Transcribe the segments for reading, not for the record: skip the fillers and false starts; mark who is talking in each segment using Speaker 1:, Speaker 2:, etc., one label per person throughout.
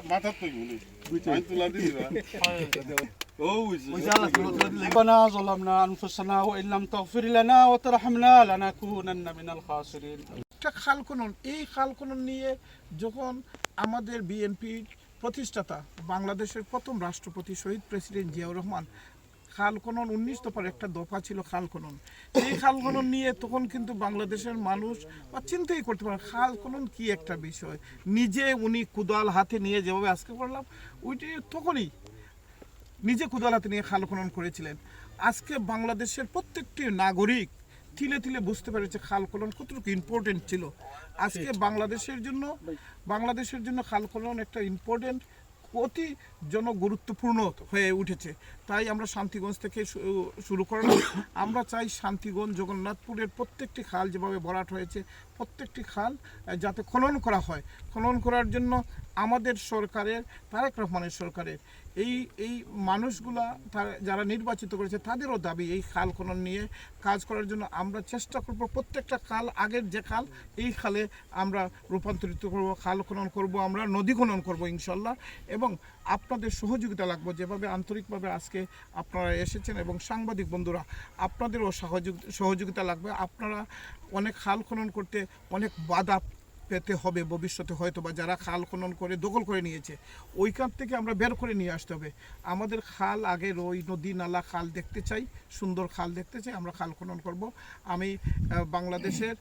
Speaker 1: মাথার তো আমি তুলা দিই
Speaker 2: ربنا ظلمنا أنفسنا وإن لم تغفر لنا وترحمنا لنكونن من الخاسرين
Speaker 3: একটা খাল খনন, এই খাল খনন নিয়ে যখন আমাদের বিএনপির প্রতিষ্ঠাতা বাংলাদেশের প্রথম রাষ্ট্রপতি শহীদ প্রেসিডেন্ট জিয়াউর রহমান খাল খনন 19 দফার একটা দফা ছিল খাল খনন, এই খাল খনন নিয়ে তখন কিন্তু বাংলাদেশের মানুষ বা চিন্তাই করতে পারে খাল খনন কি একটা বিষয়। নিজে উনি কুদাল হাতে নিয়ে যেভাবে আজকে করলাম ওইটি তখনই নিজে কুদাল হাতে নিয়ে খাল খনন করেছিলেন। আজকে বাংলাদেশের প্রত্যেকটি নাগরিক তিলে তিলে বুঝতে পেরেছে খাল খনন কতটুকু ইম্পর্টেন্ট ছিল। আজকে বাংলাদেশের জন্য খাল খনন একটা ইম্পর্টেন্ট অতি গুরুত্বপূর্ণ হয়ে উঠেছে। তাই আমরা শান্তিগঞ্জ থেকে শুরু করলাম। আমরা চাই শান্তিগঞ্জ জগন্নাথপুরের প্রত্যেকটি খাল যেভাবে ভরাট হয়েছে প্রত্যেকটি খাল যাতে খনন করা হয়। খনন করার জন্য আমাদের সরকারের, তারেক রহমানের সরকারের এই মানুষগুলা যারা নির্বাচিত করেছে তাদেরও দাবি এই খাল খনন নিয়ে কাজ করার জন্য। আমরা চেষ্টা করব প্রত্যেকটা খাল, আগের যে খাল এই খালে আমরা রূপান্তরিত করব, খাল খনন করব, আমরা নদী খনন করব ইনশাল্লাহ। এবং আপনাদের সহযোগিতা লাগবে, যেভাবে আন্তরিকভাবে আজকে আপনারা এসেছেন এবং সাংবাদিক বন্ধুরা আপনাদেরও সহযোগিতা লাগবে। আপনারা অনেক খাল খনন করতে অনেক বাধা পেতে হবে ভবিষ্যতে, হয়তো বা যারা খাল খনন করে দখল করে নিয়েছে ওইখান থেকে আমরা বের করে নিয়ে আসতে হবে। আমাদের খাল আগের ওই নদী নালা খাল দেখতে চাই, সুন্দর খাল দেখতে চাই, আমরা খাল খনন করব। আমি বাংলাদেশের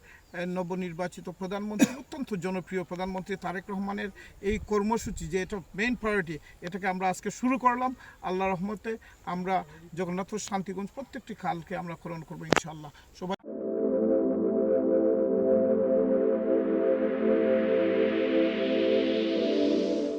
Speaker 3: নবনির্বাচিত প্রধানমন্ত্রী, অত্যন্ত জনপ্রিয় প্রধানমন্ত্রী তারেক রহমানের এই কর্মসূচি যে এটা মেইন প্রায়োরিটি, এটাকে আমরা আজকে শুরু করলাম। আল্লাহ রহমতে আমরা জগন্নাথপুর শান্তিগঞ্জ প্রত্যেকটি খালকে আমরা খনন করবো ইনশাআল্লাহ। সবাই